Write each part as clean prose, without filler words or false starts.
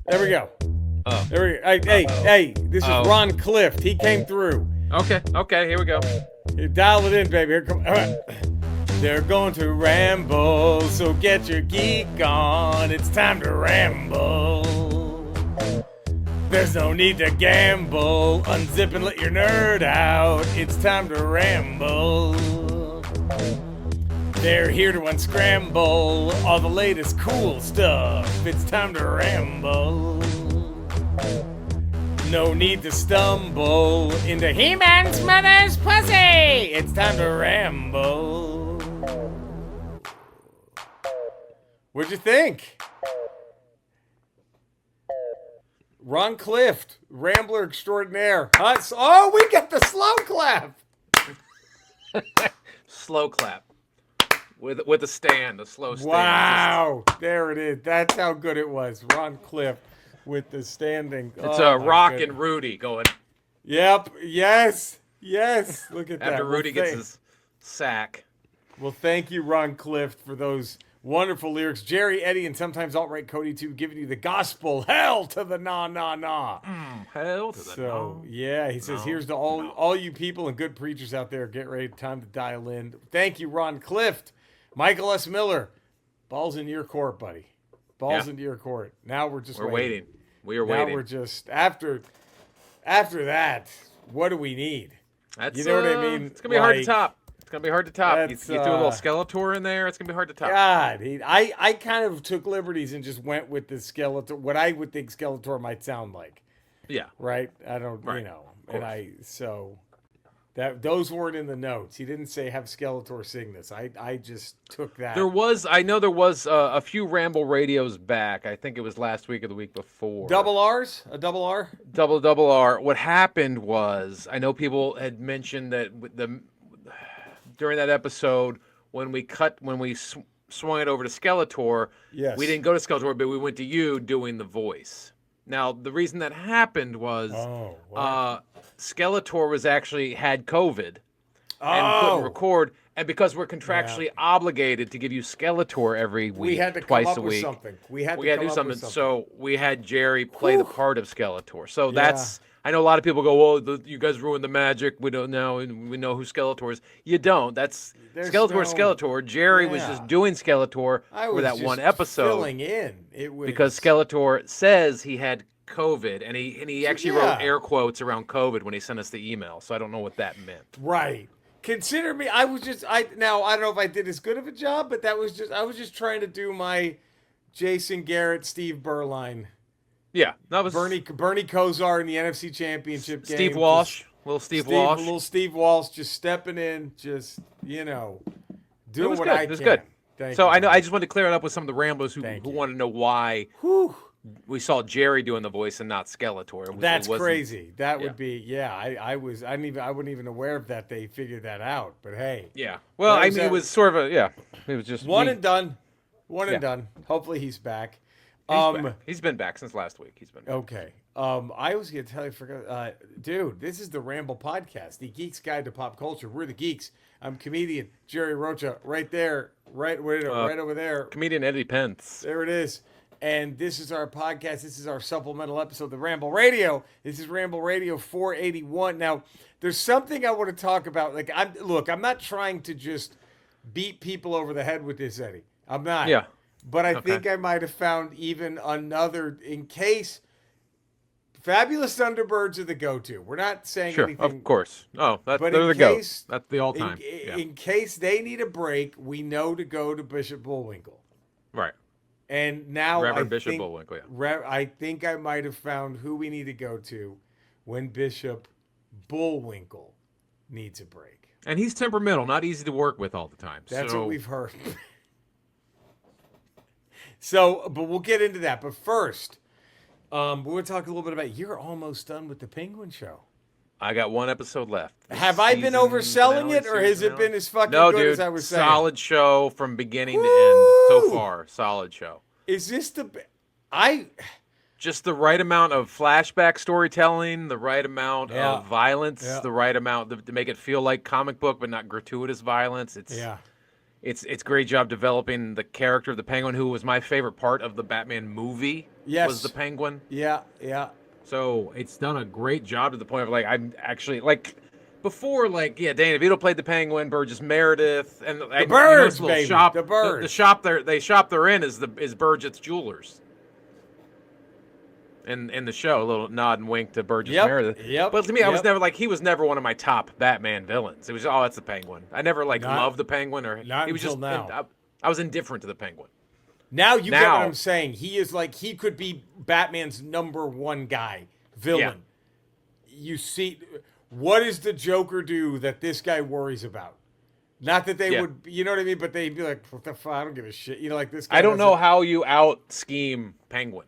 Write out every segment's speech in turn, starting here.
There we go. Oh. There we go. Hey, this is Ron Clift. He came through. Okay, here we go. You dial it in, baby. Here come. They're going to ramble, so get your geek on. It's time to ramble. There's no need to gamble. Unzip and let your nerd out. It's time to ramble. They're here to unscramble all the latest cool stuff. It's time to ramble. No need to stumble into He-Man's mother's pussy. It's time to ramble. What'd you think? Ron Clift, Rambler extraordinaire. Oh, we got the slow clap. Slow clap. With a stand, a slow stand. Wow, there it is. That's how good it was. Ron Clift with the standing. It's Rock and Rudy going. Yep. Yes. Look at that. After Rudy gets his sack. Well, thank you, Ron Clift, for those wonderful lyrics. Jerry, Eddie, and sometimes alt-right Cody, too, giving you the gospel. Hell to the nah. Hell to the no. Yeah, he says, here's to all you people and good preachers out there. Get ready. Time to dial in. Thank you, Ron Clift. Michael S. Miller. Ball's in your court, buddy. Ball's into your court. Now we're just waiting. We are waiting. Now we're just, after that, what do we need? That's, you know what I mean? It's going to be hard to top. It's going to be hard to top. You do a little Skeletor in there, it's going to be hard to top. God, I kind of took liberties and just went with the Skeletor, what I would think Skeletor might sound like. Yeah. Right? I don't, and those weren't in the notes. He didn't say have Skeletor sing this. I just took that. I know there was a few Ramble radios back. I think it was last week or the week before. Double R's? A double R? Double R. What happened was, I know people had mentioned that during that episode, when we swung it over to Skeletor, yes, we didn't go to Skeletor, but we went to you doing the voice. Now, the reason that happened was Skeletor had COVID and couldn't record. And because we're contractually obligated to give you Skeletor every week, we had to twice come up a with week. Something. We had to do something. So we had Jerry play the part of Skeletor. So that's... I know a lot of people go, well, you guys ruined the magic. We don't know. We know who Skeletor is. You don't. There's Skeletor. Jerry was just doing Skeletor for that one episode. Filling in. It was... Because Skeletor says he had COVID, and he actually wrote air quotes around COVID when he sent us the email. So I don't know what that meant. Right. Consider me. I don't know if I did as good of a job, but I was just trying to do my Jason Garrett, Steve Berline. Yeah, that was Bernie Kosar in the NFC Championship game. Steve Walsh, little Steve Walsh, just stepping in, just doing what I can. It was good. So I know. I just wanted to clear it up with some of the Ramblers who want to know why we saw Jerry doing the voice and not Skeletor. That's crazy. That would be I wasn't even aware of that. They figured that out, but hey. Yeah. Well, it was sort of it was just one and done. One and done. Hopefully he's back. He's been back since last week. He's been back. Okay. I was going to tell you, dude, this is the Ramble Podcast, the Geek's Guide to Pop Culture. We're the Geeks. I'm comedian Jerry Rocha, right there, right over there. Comedian Eddie Pence. There it is. And this is our podcast. This is our supplemental episode of the Ramble Radio. This is Ramble Radio 481. Now, there's something I want to talk about. I'm not trying to just beat people over the head with this, Eddie. I'm not. Yeah. But I think I might have found even another, in case Fabulous Thunderbirds are the go-to. We're not saying anything. Of course. Oh, they're the GOAT. That's the all-time. In case they need a break, we know to go to Bishop Bulwinkle. Right. And now Reverend Bishop Bulwinkle, I think I might have found who we need to go to when Bishop Bulwinkle needs a break. And he's temperamental, not easy to work with all the time. That's what we've heard. So, but we'll get into that. But first, we're going to talk a little bit about, you're almost done with the Penguin Show. I got one episode left. Have I been overselling it, or has it been as fucking good as I was saying? Solid show from beginning to end so far. Solid show. Is this just the right amount of flashback storytelling, the right amount of violence, the right amount to make it feel like comic book, but not gratuitous violence. It's great job developing the character of the Penguin, who was my favorite part of the Batman movie. Yes. was the Penguin. Yeah, yeah. So it's done a great job to the point of like I'm actually like before like yeah Danny DeVito played the Penguin, Burgess Meredith, and The Birds, little baby. shop The Birds. the shop they're in is Burgess Jewelers. In the show, a little nod and wink to Burgess Meredith. Yep. But to me, I was never like he was never one of my top Batman villains. It was that's the Penguin. I never loved the Penguin or not he was until just now. I was indifferent to the Penguin. Now you get what I'm saying. He is like he could be Batman's number one guy villain. Yeah. You see, what does the Joker do that this guy worries about? Not that they would, you know what I mean, but they'd be like, "What the fuck? I don't give a shit." You know, like this guy. I don't know how you out scheme Penguin.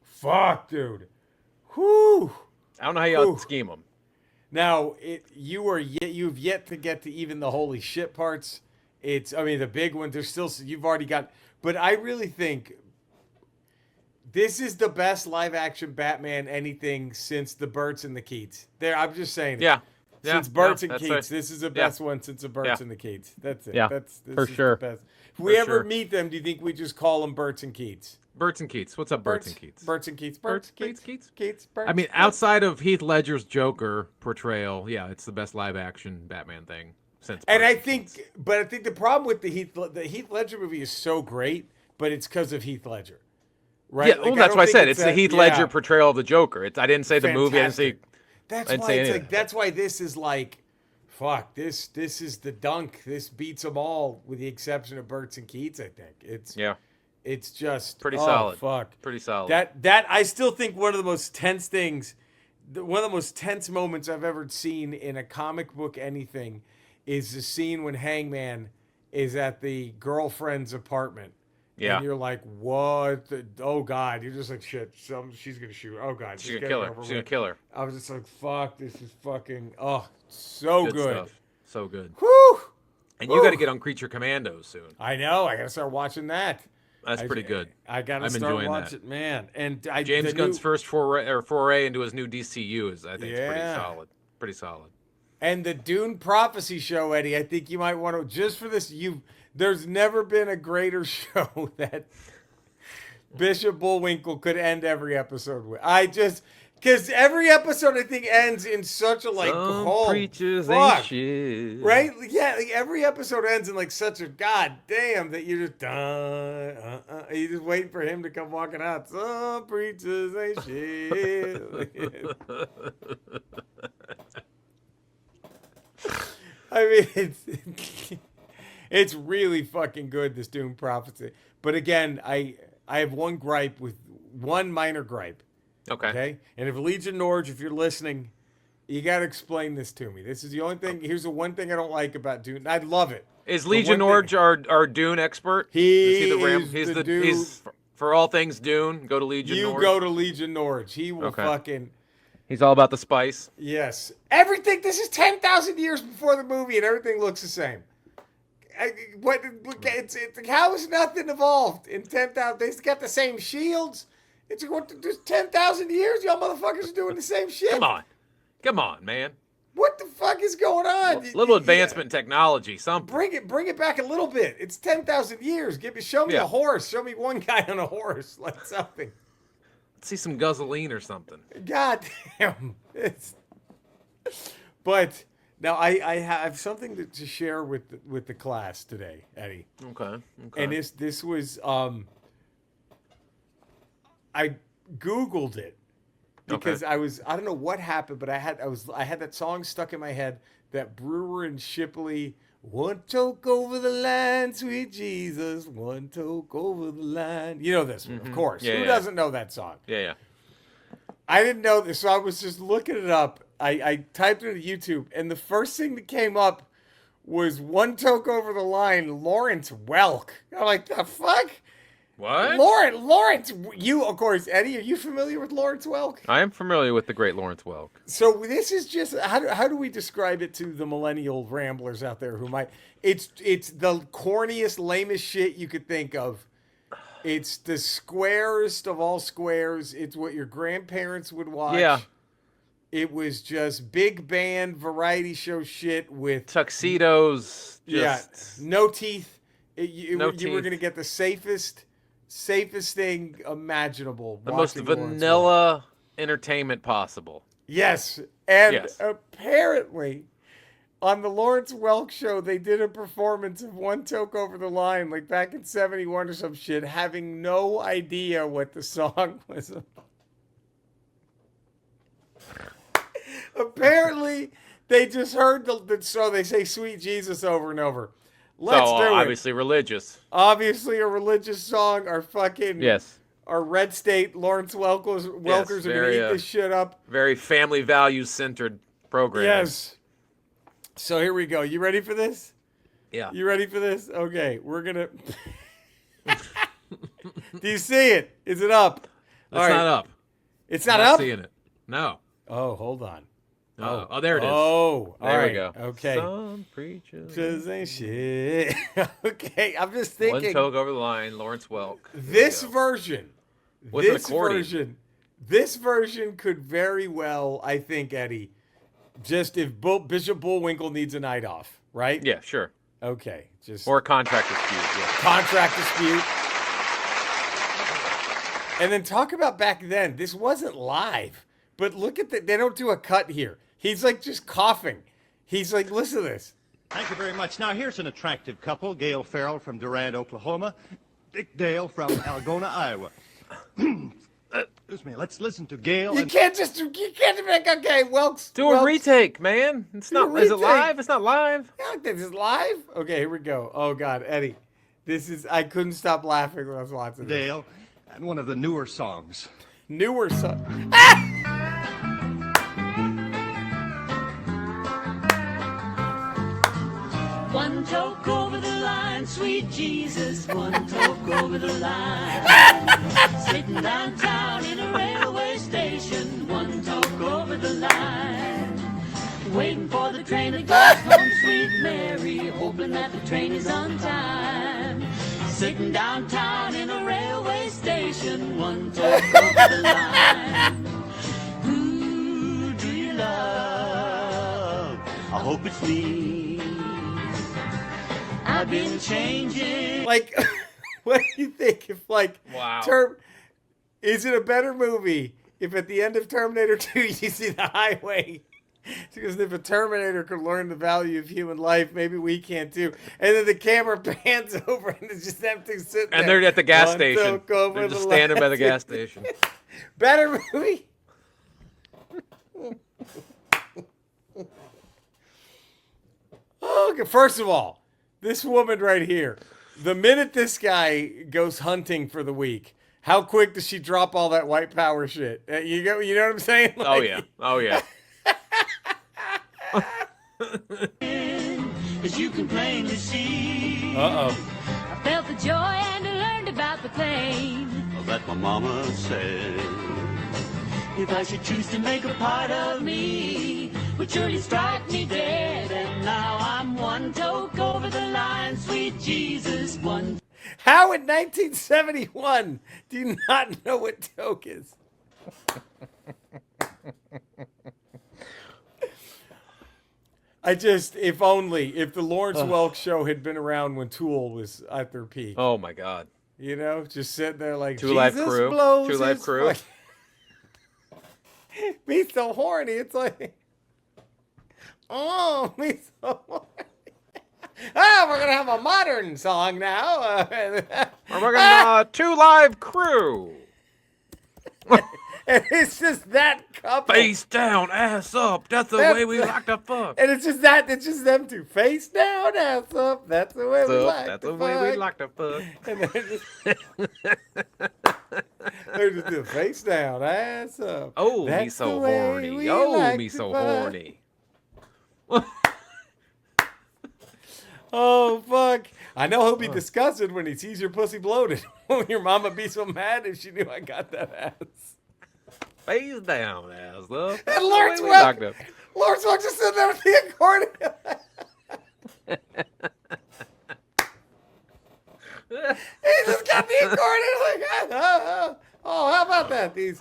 Fuck, dude. Whew. I don't know how you out scheme him. Now, you've yet to get to even the holy shit parts. The big ones. There's still you've already got, but I really think this is the best live action Batman anything since the Burts and the Keats. I'm just saying. Yeah. Since Burts and Keats, this is the best one since the Burts and the Keats. That's it. Yeah, this for sure. The best. If we ever meet them, do you think we just call them Burts and Keats? Burts and Keats. What's up, Burts and Keats? Burts and Keats. Burts, Keats. Burts. I mean, outside of Heath Ledger's Joker portrayal, yeah, it's the best live action Batman thing since. And I think the problem with the Heath Ledger movie is so great, but it's because of Heath Ledger, right? Yeah, well, that's why I said it's the Heath Ledger portrayal of the Joker. I didn't say the movie. I didn't say. That's why this is like. Fuck, this is the dunk. This beats them all with the exception of Burts and Keats, I think. It's just pretty solid. Fuck. Pretty solid. That I still think one of the most tense things, one of the most tense moments I've ever seen in a comic book anything is the scene when Hangman is at the girlfriend's apartment. Yeah. And you're like, what? Oh, God. You're just like, shit. She's going to shoot. Oh, God. She's going to kill her. She's going to kill her. I was just like, fuck. This is fucking, so good. Stuff. So good. Whew. And you got to get on Creature Commandos soon. I know. I got to start watching that. That's pretty good. I got to start watching, man. And James Gunn's first foray into his new DCU is, I think, pretty solid. Pretty solid. And the Dune Prophecy show, Eddie, I think you might want to, just for this, there's never been a greater show that Bishop Bulwinkle could end every episode with. Because every episode, I think, ends in such a, like, Some preachers ain't shit. Right? Yeah, like, every episode ends in, like, such a goddamn that you're just, you're just waiting for him to come walking out. Some preachers ain't shit. I mean, it's really fucking good, this Doom Prophecy. But again, I have one minor gripe. Okay. And if Legion Norge, if you're listening, you got to explain this to me. This is the only thing. Here's the one thing I don't like about Dune. I love it. Is Legion Norge our Dune expert? He's for all things Dune. Go to Legion Norge. You go to Legion Norge. He will fucking. He's all about the spice. Yes. Everything. This is 10,000 years before the movie, and everything looks the same. How is nothing evolved in 10,000? They got the same shields. It's there's 10,000 years. Y'all motherfuckers are doing the same shit. Come on, man. What the fuck is going on? Little advancement in technology, something. Bring it back a little bit. It's 10,000 years. Show me a horse. Show me one guy on a horse, like something. Let's see some gasoline or something. God damn. But now I have something to share with the class today, Eddie. Okay. And this was I Googled it because I don't know what happened, but I had that song stuck in my head, that Brewer and Shipley, one toke over the line, sweet Jesus, one toke over the line. You know this one, of course. Who doesn't know that song? Yeah. I didn't know this, so I was just looking it up. I typed it into YouTube, and the first thing that came up was one toke over the line, Lawrence Welk. I'm like, the fuck? What? Lawrence, you, of course, Eddie, are you familiar with Lawrence Welk? I am familiar with the great Lawrence Welk. So this is just, how do we describe it to the millennial ramblers out there who might, it's the corniest, lamest shit you could think of. It's the squarest of all squares. It's what your grandparents would watch. Yeah. It was just big band variety show shit with tuxedos. No teeth. You were going to get the safest safest thing imaginable. The most watching Lawrence Welk. vanilla entertainment possible. Yes. And Yes. apparently, on the Lawrence Welk show, they did a performance of One Toke Over the Line, like back in 71 or some shit, having no idea what the song was about. Apparently, they just heard so they say "Sweet Jesus" over and over. Let's do it. Obviously religious. Obviously, a religious song. Our fucking our red state Lawrence Welkers are gonna eat this shit up. Very family values centered program. Yes. So here we go. You ready for this? Yeah. You ready for this? Okay, we're gonna. Do you see it? Is it up? It's not up. It's not I'm up. Seeing it. No. Oh, hold on. Oh, there it is. Oh, there we go. Okay. Some preachers ain't shit. Okay, I'm just thinking. One Toke Over the Line, Lawrence Welk. This version. With an accordion. This version could very well, I think, Eddie, just if Bishop Bulwinkle needs a night off, right? Yeah, sure. Okay, just or a contract dispute. Yeah. Contract dispute. And then talk about back then. This wasn't live, but look at they don't do a cut here. He's like just coughing. He's like, listen to this. Thank you very much. Now here's an attractive couple: Gail Farrell from Durant, Oklahoma, Dick Dale from Algona, Iowa. Excuse me. Let's listen to Gail. You can't make okay. Welks. Do a retake, man. It's not. Is it live? It's not live. Yeah, this is live. Okay, here we go. Oh God, Eddie, this is. I couldn't stop laughing when I was watching this. Dale, and one of the newer songs. Newer song. One toke over the line, sweet Jesus, one toke over the line. Sitting downtown in a railway station, one toke over the line. Waiting for the train that goes home, sweet Mary, hoping that the train is on time. Sitting downtown in a railway station, one toke over the line. Who do you love? I hope it's me. I've been changing. Like, what do you think if, like, wow. Is it a better movie if at the end of Terminator 2 you see the highway? Because if a Terminator could learn the value of human life, maybe we can too. And then the camera pans over and it's just them two sitting there. And they're at the gas station. They're just standing by the gas station. Better movie? Okay, first of all, this woman right here, the minute this guy goes hunting for the week, how quick does she drop all that white power shit? You know what I'm saying? Like, Oh yeah. As you can plainly see. Uh-oh. I felt the joy and I learned about the pain. That my mama said. If I should choose to make a part of me, would surely strike me dead. And now I'm one toke over the line, sweet Jesus, one. How in 1971 do you not know what Toke is? If the Lawrence Welk show had been around when Tool was at their peak. Oh my God. You know, just sitting there like, Two Live Crew. Two Live Crew. Me so horny. It's like, oh, me so horny. Ah, we're going to have a modern song now. We're going to Two Live Crew. And it's just that couple. Face down, ass up. That's the way we like to fuck. And it's just them two. Face down, ass up. That's the way we like to fuck. That's the way we like to fuck. And they're just doing face down, ass up. Oh, That's me so the way horny. we Oh, like me to so fuck. horny. Oh, fuck. I know he'll be disgusted when he sees your pussy bloated. Won't your mama be so mad if she knew I got that ass? Face down, ass up. And Lawrence Welk just sitting there with the accordion. He just got the accordion like, oh, how about that? These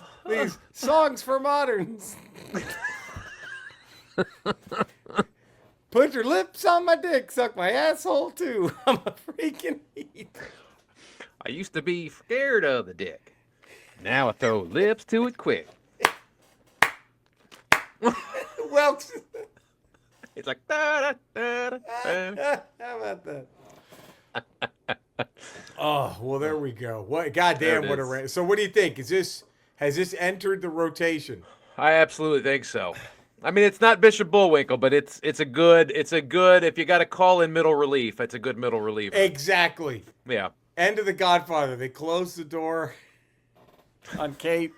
songs for moderns. Put your lips on my dick, suck my asshole too. I'm a freaking heat. I used to be scared of the dick. Now I throw lips to it quick. Well, It's like da da da da. how about that? Oh, well, there we go. What? Goddamn, There what it a is. rant. So, what do you think? Has this entered the rotation? I absolutely think so. I mean, it's not Bishop Bulwinkle, but it's a good. If you got to call in middle relief, it's a good middle reliever. Exactly. Yeah. End of The Godfather. They close the door on Kate,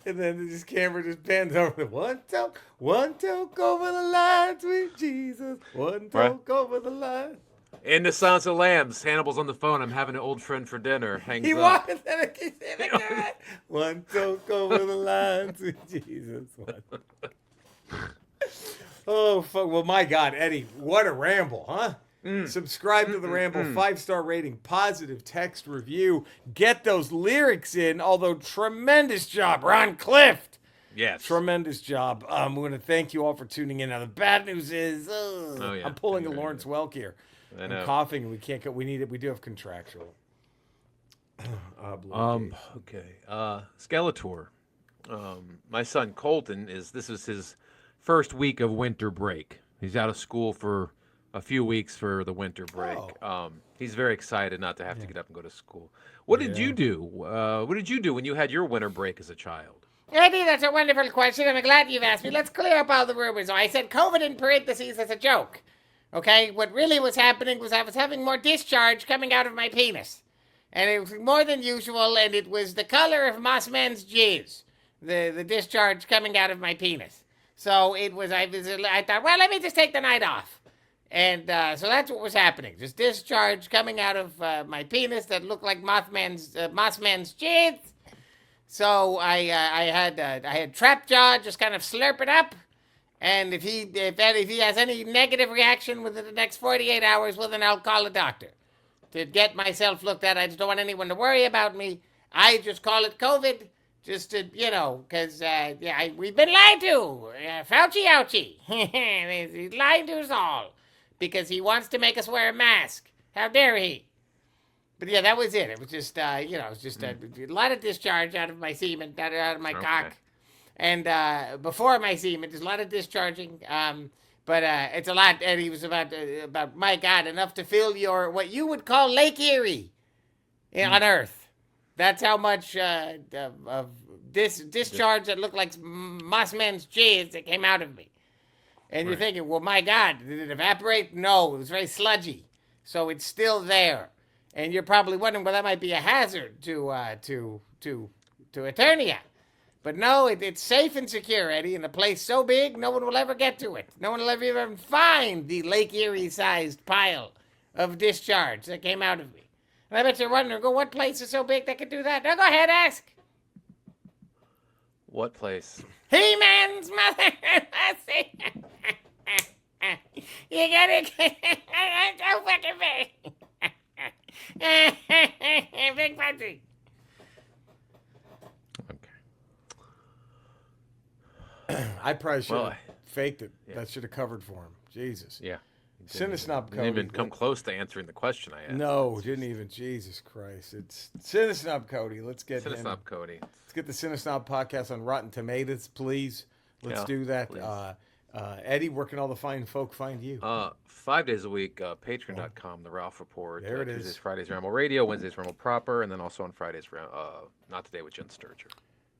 and then this camera just pans over. One toke over the line, sweet Jesus. One toke over the line. In the Silence of the Lambs, Hannibal's on the phone. I'm having an old friend for dinner. Hangs He up. walks and then he said again. One toke over the line, sweet Jesus. Oh, fuck. Well, my God, Eddie, what a ramble, huh? Subscribe to the Ramble, 5-star rating, positive text review. Get those lyrics in, although tremendous job, Ron Clift. Yes. Tremendous job. We're going to thank you all for tuning in. Now, the bad news is yeah. I'm pulling a Lawrence Welk here. I I'm know. coughing, and we can't go. We need it. We do have contractual. Obligation. Okay. Skeletor. My son Colton this is his first week of winter break. He's out of school for a few weeks for the winter break. He's very excited not to have to get up and go to school. What did you do? What did you do when you had your winter break as a child? Eddie, that's a wonderful question. I'm glad you've asked me. Let's clear up all the rumors. I said COVID in parentheses as a joke. Okay? What really was happening was I was having more discharge coming out of my penis. And it was more than usual, and it was the color of Mossman's jizz. The discharge coming out of my penis. So I thought, well, let me just take the night off. And so that's what was happening. Just discharge coming out of my penis that looked like Mossman's jizz. So I had Trap Jaw just kind of slurp it up, and if he has any negative reaction within the next 48 hours, well then I'll call a doctor to get myself looked at. I just don't want anyone to worry about me. I just call it COVID, just to because we've been lied to. Fauci ouchie, he's lying to us all because he wants to make us wear a mask. How dare he? But yeah, that was it. It was just, it was just a lot of discharge out of my semen, out of my cock. And before my semen, there's a lot of discharging. But it's a lot, and he was about, my God, enough to fill what you would call Lake Erie on Earth. That's how much of this discharge that looked like Mossman's jizz that came out of me. And you're thinking, well, my God, did it evaporate? No, it was very sludgy. So it's still there. And you're probably wondering, well, that might be a hazard to Eternia. But no, it's safe and secure, Eddie, in a place so big, no one will ever get to it. No one will ever even find the Lake Erie-sized pile of discharge that came out of me. And I bet you're wondering, what place is so big that could do that? Now go ahead, ask. What place? He-Man's mother. You got it. So fucking big. Big country. I probably should have faked it. Yeah. That should have covered for him. Jesus. Yeah. Cinesnob Cody. Didn't even come close to answering the question I asked. No, didn't even. Jesus Christ. It's Cinesnob Cody. Let's get Cinesnob Cody. Let's get the Cinesnob podcast on Rotten Tomatoes, please. Let's do that. Eddie, where can all the fine folk find you? 5 days a week, patreon.com, The Ralph Report. There it is. Tuesdays, Fridays, Ramble Radio. Wednesdays, Ramble Proper. And then also on Fridays, Not Today with Jen Sturger.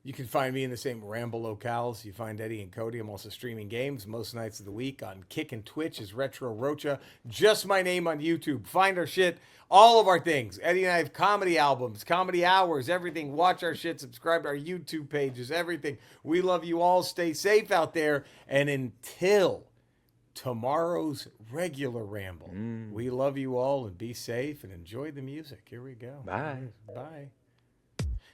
You can find me in the same Ramble locales. You find Eddie and Cody. I'm also streaming games most nights of the week on Kick and Twitch as Retro Rocha. Just my name on YouTube. Find our shit, all of our things. Eddie and I have comedy albums, comedy hours, everything. Watch our shit. Subscribe to our YouTube pages, everything. We love you all. Stay safe out there. And until tomorrow's regular Ramble, we love you all and be safe and enjoy the music. Here we go. Bye. Bye.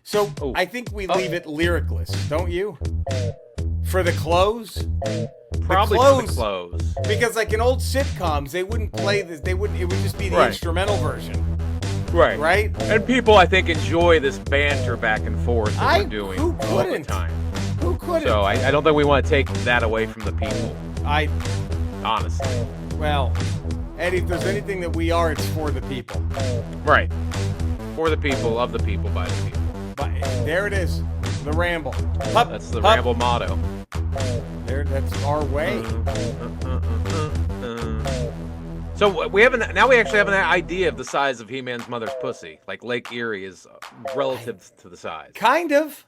So I think we leave it lyricless, don't you? For the close? Probably for the close. Because like in old sitcoms, they wouldn't play this. It would just be the instrumental version. Right. Right? And people, I think, enjoy this banter back and forth that we're doing all the time. Who couldn't? So I don't think we want to take that away from the people. Honestly. Well, Eddie, if there's anything that we are, it's for the people. Right. For the people, of the people, by the people. But there it is, the Ramble. That's the Ramble motto. That's our way. So we actually have an idea of the size of He-Man's mother's pussy. Like Lake Erie is relative to the size. Kind of.